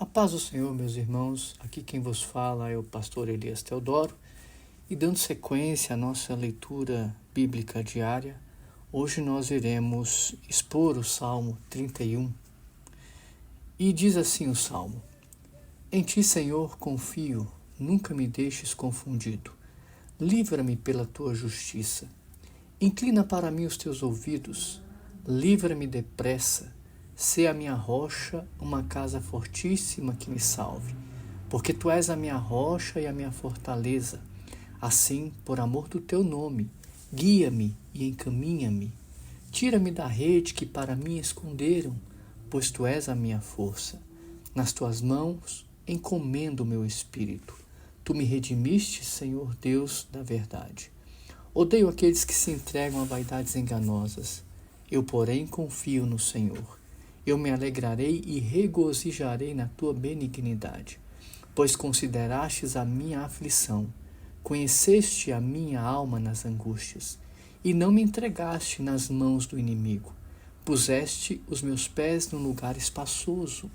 A paz do Senhor, meus irmãos, aqui quem vos fala é o pastor Elias Teodoro, e dando sequência à nossa leitura bíblica diária, hoje nós iremos expor o Salmo 31. E diz assim o Salmo: Em ti, Senhor, confio, nunca me deixes confundido. Livra-me pela tua justiça. Inclina para mim os teus ouvidos, livra-me depressa. Sê a minha rocha, uma casa fortíssima que me salve, porque tu és a minha rocha e a minha fortaleza. Assim, por amor do teu nome, guia-me e encaminha-me. Tira-me da rede que para mim esconderam, pois tu és a minha força. Nas tuas mãos encomendo o meu espírito. Tu me redimiste, Senhor Deus da verdade. Odeio aqueles que se entregam a vaidades enganosas. Eu, porém, confio no Senhor. Eu me alegrarei e regozijarei na tua benignidade, pois considerastes a minha aflição, conheceste a minha alma nas angústias, e não me entregaste nas mãos do inimigo. Puseste os meus pés num lugar espaçoso.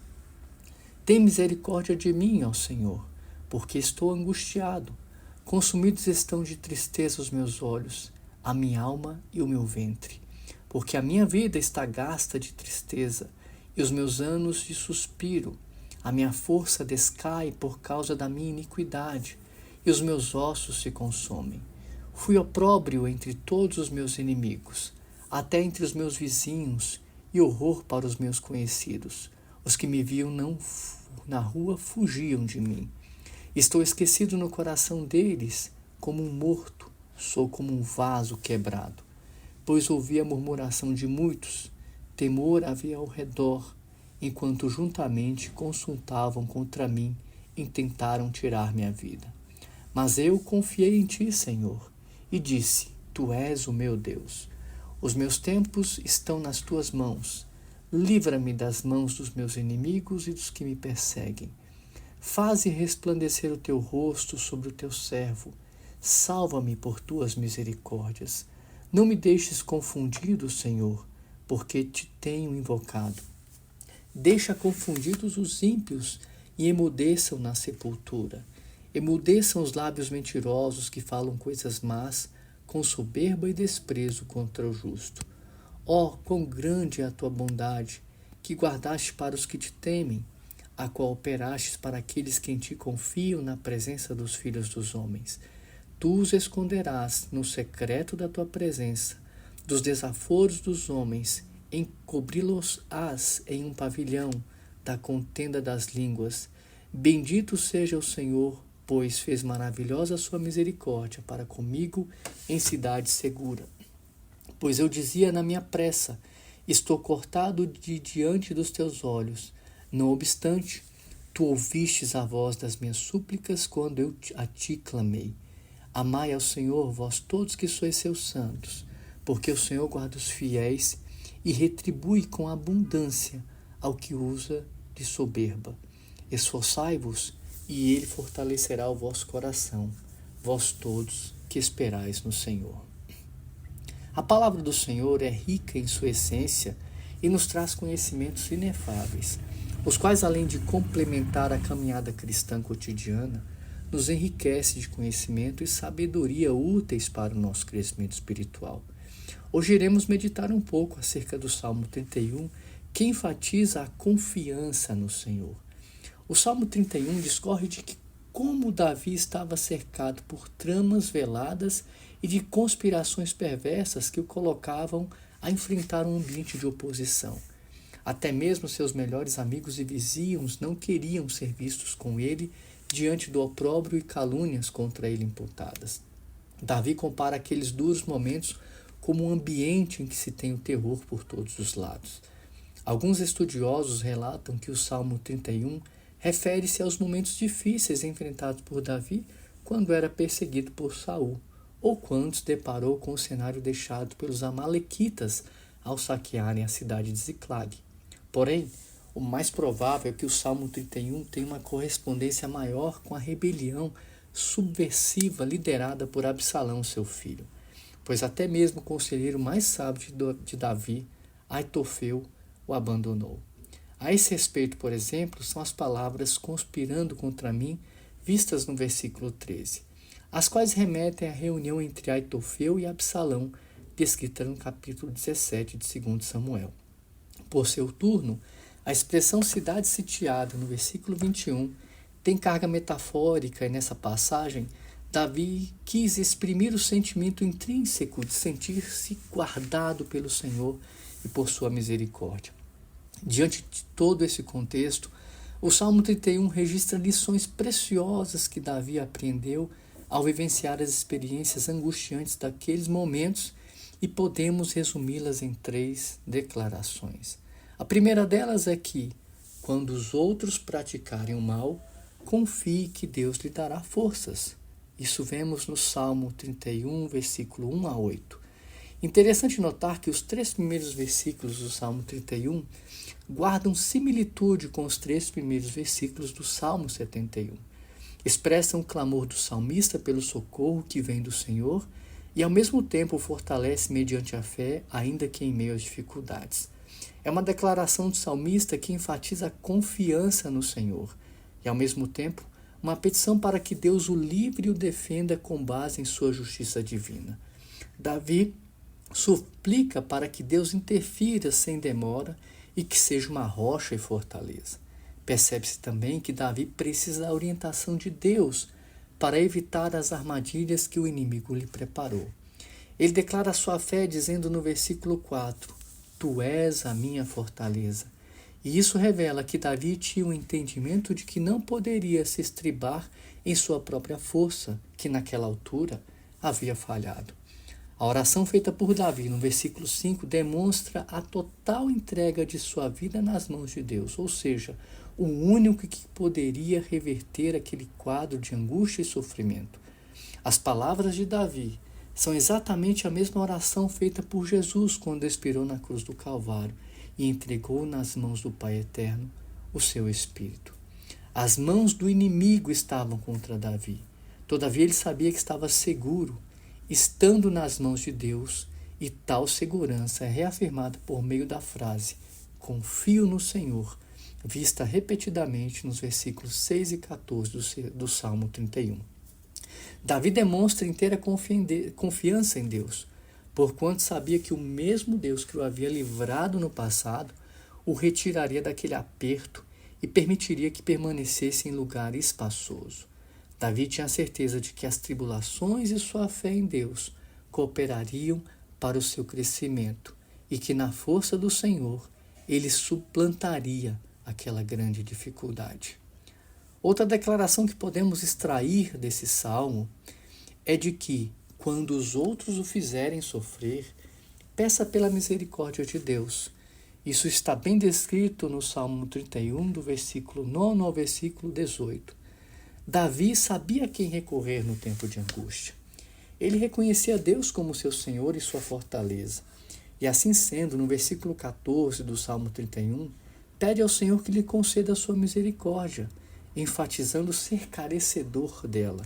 Tem misericórdia de mim, ó Senhor, porque estou angustiado. Consumidos estão de tristeza os meus olhos, a minha alma e o meu ventre. Porque a minha vida está gasta de tristeza e os meus anos de suspiro. A minha força descai por causa da minha iniquidade e os meus ossos se consomem. Fui opróbrio entre todos os meus inimigos, até entre os meus vizinhos, e horror para os meus conhecidos. Os que me viam na rua fugiam de mim. Estou esquecido no coração deles, como um morto, sou como um vaso quebrado. Pois ouvi a murmuração de muitos, temor havia ao redor, enquanto juntamente consultavam contra mim e tentaram tirar minha vida. Mas eu confiei em ti, Senhor, e disse: Tu és o meu Deus. Os meus tempos estão nas tuas mãos. Livra-me das mãos dos meus inimigos e dos que me perseguem. Faze resplandecer o teu rosto sobre o teu servo. Salva-me por tuas misericórdias. Não me deixes confundido, Senhor, porque te tenho invocado. Deixa confundidos os ímpios e emudeçam na sepultura. Emudeçam os lábios mentirosos que falam coisas más, com soberba e desprezo contra o justo. Ó, quão grande é a tua bondade, que guardaste para os que te temem, a qual operastes para aqueles que em ti confiam na presença dos filhos dos homens. Tu os esconderás no secreto da tua presença, dos desaforos dos homens, encobri-los-ás em um pavilhão da contenda das línguas. Bendito seja o Senhor, pois fez maravilhosa a sua misericórdia para comigo em cidade segura. Pois eu dizia na minha pressa: estou cortado de diante dos teus olhos. Não obstante, tu ouvistes a voz das minhas súplicas quando eu a ti clamei. Amai ao Senhor, vós todos que sois seus santos, porque o Senhor guarda os fiéis e retribui com abundância ao que usa de soberba. Esforçai-vos, e ele fortalecerá o vosso coração, vós todos que esperais no Senhor. A palavra do Senhor é rica em sua essência e nos traz conhecimentos inefáveis, os quais, além de complementar a caminhada cristã cotidiana, nos enriquece de conhecimento e sabedoria úteis para o nosso crescimento espiritual. Hoje iremos meditar um pouco acerca do Salmo 31, que enfatiza a confiança no Senhor. O Salmo 31 discorre de como Davi estava cercado por tramas veladas e de conspirações perversas que o colocavam a enfrentar um ambiente de oposição. Até mesmo seus melhores amigos e vizinhos não queriam ser vistos com ele diante do opróbrio e calúnias contra ele imputadas. Davi compara aqueles duros momentos como um ambiente em que se tem o terror por todos os lados. Alguns estudiosos relatam que o Salmo 31 refere-se aos momentos difíceis enfrentados por Davi quando era perseguido por Saul, ou quando se deparou com o cenário deixado pelos amalequitas ao saquearem a cidade de Ziclag. Porém, o mais provável é que o Salmo 31 tenha uma correspondência maior com a rebelião subversiva liderada por Absalão, seu filho, pois até mesmo o conselheiro mais sábio de Davi, Aitofel, o abandonou. A esse respeito, por exemplo, são as palavras conspirando contra mim, vistas no versículo 13, as quais remetem à reunião entre Aitofel e Absalão, descrita no capítulo 17 de 2 Samuel. Por seu turno, a expressão cidade sitiada, no versículo 21, tem carga metafórica e nessa passagem, Davi quis exprimir o sentimento intrínseco de sentir-se guardado pelo Senhor e por sua misericórdia. Diante de todo esse contexto, o Salmo 31 registra lições preciosas que Davi aprendeu ao vivenciar as experiências angustiantes daqueles momentos e podemos resumi-las em 3 declarações. A primeira delas é que, quando os outros praticarem o mal, confie que Deus lhe dará forças. Isso vemos no Salmo 31, versículo 1 a 8. Interessante notar que os 3 primeiros versículos do Salmo 31 guardam similitude com os 3 primeiros versículos do Salmo 71. Expressam o clamor do salmista pelo socorro que vem do Senhor e, ao mesmo tempo, o fortalece mediante a fé, ainda que em meio às dificuldades. É uma declaração do salmista que enfatiza a confiança no Senhor e, ao mesmo tempo, uma petição para que Deus o livre e o defenda com base em sua justiça divina. Davi suplica para que Deus interfira sem demora e que seja uma rocha e fortaleza. Percebe-se também que Davi precisa da orientação de Deus para evitar as armadilhas que o inimigo lhe preparou. Ele declara sua fé dizendo no versículo 4, Tu és a minha fortaleza. E isso revela que Davi tinha o entendimento de que não poderia se estribar em sua própria força, que naquela altura havia falhado. A oração feita por Davi no versículo 5 demonstra a total entrega de sua vida nas mãos de Deus, ou seja, o único que poderia reverter aquele quadro de angústia e sofrimento. As palavras de Davi são exatamente a mesma oração feita por Jesus quando expirou na cruz do Calvário e entregou nas mãos do Pai Eterno o seu Espírito. As mãos do inimigo estavam contra Davi. Todavia ele sabia que estava seguro, estando nas mãos de Deus, e tal segurança é reafirmada por meio da frase confio no Senhor, vista repetidamente nos versículos 6 e 14 do Salmo 31. Davi demonstra inteira confiança em Deus, porquanto sabia que o mesmo Deus que o havia livrado no passado o retiraria daquele aperto e permitiria que permanecesse em lugar espaçoso. Davi tinha a certeza de que as tribulações e sua fé em Deus cooperariam para o seu crescimento e que na força do Senhor ele suplantaria aquela grande dificuldade. Outra declaração que podemos extrair desse salmo é de que, quando os outros o fizerem sofrer, peça pela misericórdia de Deus. Isso está bem descrito no Salmo 31, do versículo 9 ao versículo 18. Davi sabia a quem recorrer no tempo de angústia. Ele reconhecia Deus como seu Senhor e sua fortaleza. E assim sendo, no versículo 14 do Salmo 31, pede ao Senhor que lhe conceda a sua misericórdia, enfatizando ser carecedor dela.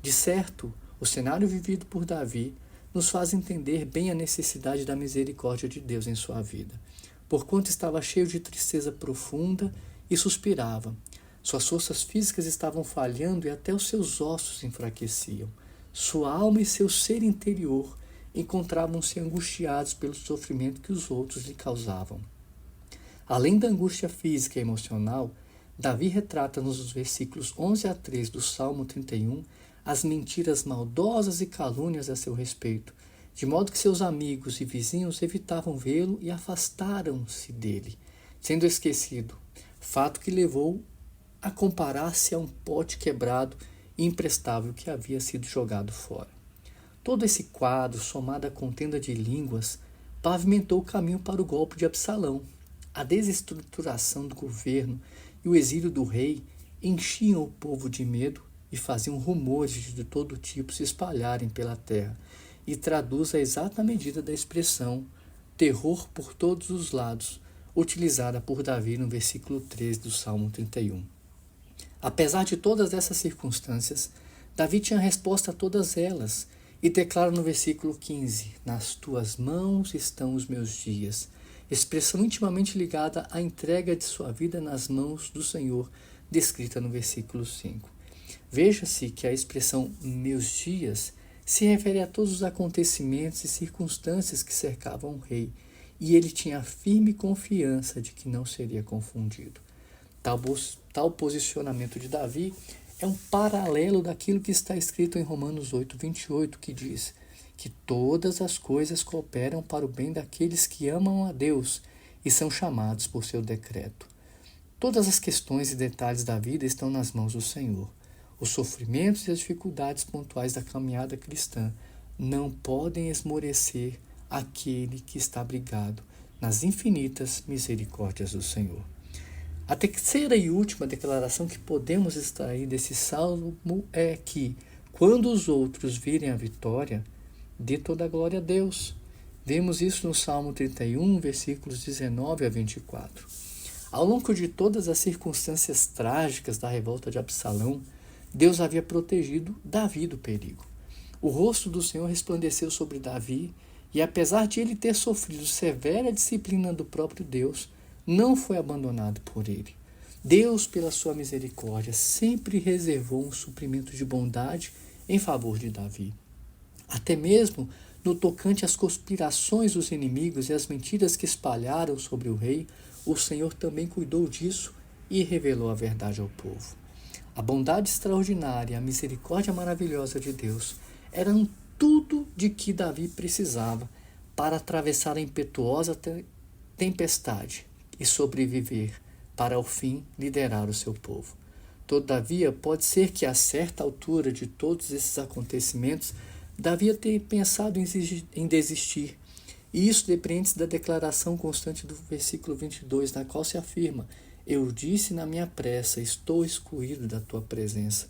De certo, o cenário vivido por Davi nos faz entender bem a necessidade da misericórdia de Deus em sua vida, porquanto estava cheio de tristeza profunda e suspirava. Suas forças físicas estavam falhando e até os seus ossos enfraqueciam. Sua alma e seu ser interior encontravam-se angustiados pelo sofrimento que os outros lhe causavam. Além da angústia física e emocional, Davi retrata nos versículos 11 a 13 do Salmo 31 as mentiras maldosas e calúnias a seu respeito, de modo que seus amigos e vizinhos evitavam vê-lo e afastaram-se dele, sendo esquecido, fato que levou a comparar-se a um pote quebrado e imprestável que havia sido jogado fora. Todo esse quadro, somado à contenda de línguas, pavimentou o caminho para o golpe de Absalão. A desestruturação do governo e o exílio do rei enchiam o povo de medo e faziam rumores de todo tipo se espalharem pela terra, e traduz a exata medida da expressão terror por todos os lados, utilizada por Davi no versículo 13 do Salmo 31. Apesar de todas essas circunstâncias, Davi tinha resposta a todas elas e declara no versículo 15: Nas tuas mãos estão os meus dias, expressão intimamente ligada à entrega de sua vida nas mãos do Senhor, descrita no versículo 5. Veja-se que a expressão meus dias se refere a todos os acontecimentos e circunstâncias que cercavam o rei, e ele tinha a firme confiança de que não seria confundido. Tal posicionamento de Davi é um paralelo daquilo que está escrito em Romanos 8:28, que diz que todas as coisas cooperam para o bem daqueles que amam a Deus e são chamados por seu decreto. Todas as questões e detalhes da vida estão nas mãos do Senhor. Os sofrimentos e as dificuldades pontuais da caminhada cristã não podem esmorecer aquele que está abrigado nas infinitas misericórdias do Senhor. A terceira e última declaração que podemos extrair desse salmo é que, quando os outros virem a vitória, dê toda a glória a Deus. Vemos isso no Salmo 31, versículos 19 a 24. Ao longo de todas as circunstâncias trágicas da revolta de Absalão, Deus havia protegido Davi do perigo. O rosto do Senhor resplandeceu sobre Davi e, apesar de ele ter sofrido severa disciplina do próprio Deus, não foi abandonado por ele. Deus, pela sua misericórdia, sempre reservou um suprimento de bondade em favor de Davi. Até mesmo no tocante às conspirações dos inimigos e as mentiras que espalharam sobre o rei, o Senhor também cuidou disso e revelou a verdade ao povo. A bondade extraordinária e a misericórdia maravilhosa de Deus eram tudo de que Davi precisava para atravessar a impetuosa tempestade e sobreviver para, ao fim, liderar o seu povo. Todavia, pode ser que a certa altura de todos esses acontecimentos, Davi tenha pensado em desistir. E isso depende da declaração constante do versículo 22, na qual se afirma: eu disse na minha pressa, estou excluído da tua presença.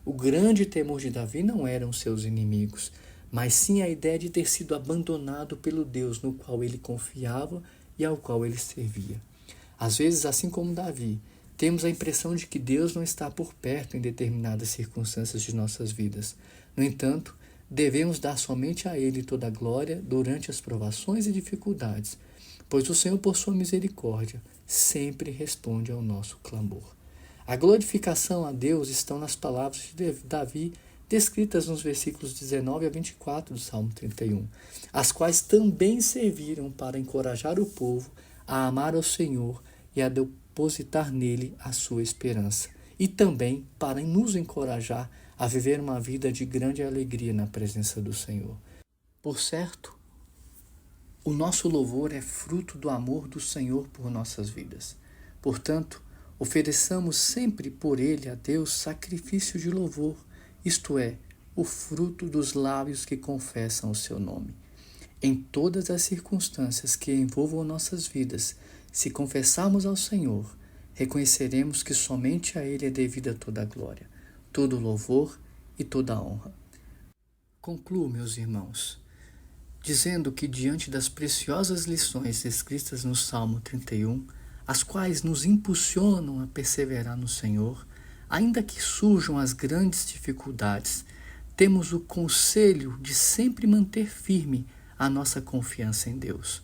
O grande temor de Davi não eram seus inimigos, mas sim a ideia de ter sido abandonado pelo Deus no qual ele confiava e ao qual ele servia. Às vezes, assim como Davi, temos a impressão de que Deus não está por perto em determinadas circunstâncias de nossas vidas. No entanto, devemos dar somente a Ele toda a glória durante as provações e dificuldades, pois o Senhor, por sua misericórdia, sempre responde ao nosso clamor. A glorificação a Deus estão nas palavras de Davi, descritas nos versículos 19 a 24 do Salmo 31, as quais também serviram para encorajar o povo a amar ao Senhor e a depositar nele a sua esperança, e também para nos encorajar a viver uma vida de grande alegria na presença do Senhor. Por certo, o nosso louvor é fruto do amor do Senhor por nossas vidas. Portanto, ofereçamos sempre por ele a Deus sacrifício de louvor, isto é, o fruto dos lábios que confessam o seu nome. Em todas as circunstâncias que envolvam nossas vidas, se confessarmos ao Senhor, reconheceremos que somente a Ele é devida toda a glória, todo o louvor e toda a honra. Concluo, meus irmãos, dizendo que diante das preciosas lições escritas no Salmo 31, as quais nos impulsionam a perseverar no Senhor, ainda que surjam as grandes dificuldades, temos o conselho de sempre manter firme a nossa confiança em Deus.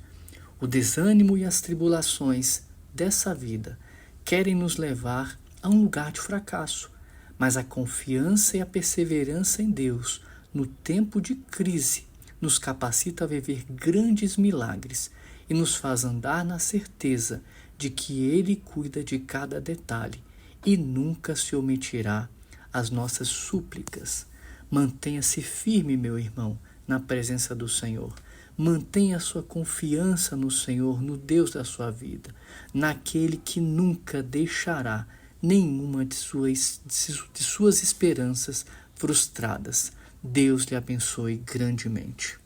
O desânimo e as tribulações dessa vida querem nos levar a um lugar de fracasso, mas a confiança e a perseverança em Deus no tempo de crise nos capacita a viver grandes milagres e nos faz andar na certeza de que Ele cuida de cada detalhe e nunca se omitirá às nossas súplicas. Mantenha-se firme, meu irmão, na presença do Senhor. Mantenha a sua confiança no Senhor, no Deus da sua vida, naquele que nunca deixará nenhuma de suas esperanças frustradas. Deus lhe abençoe grandemente.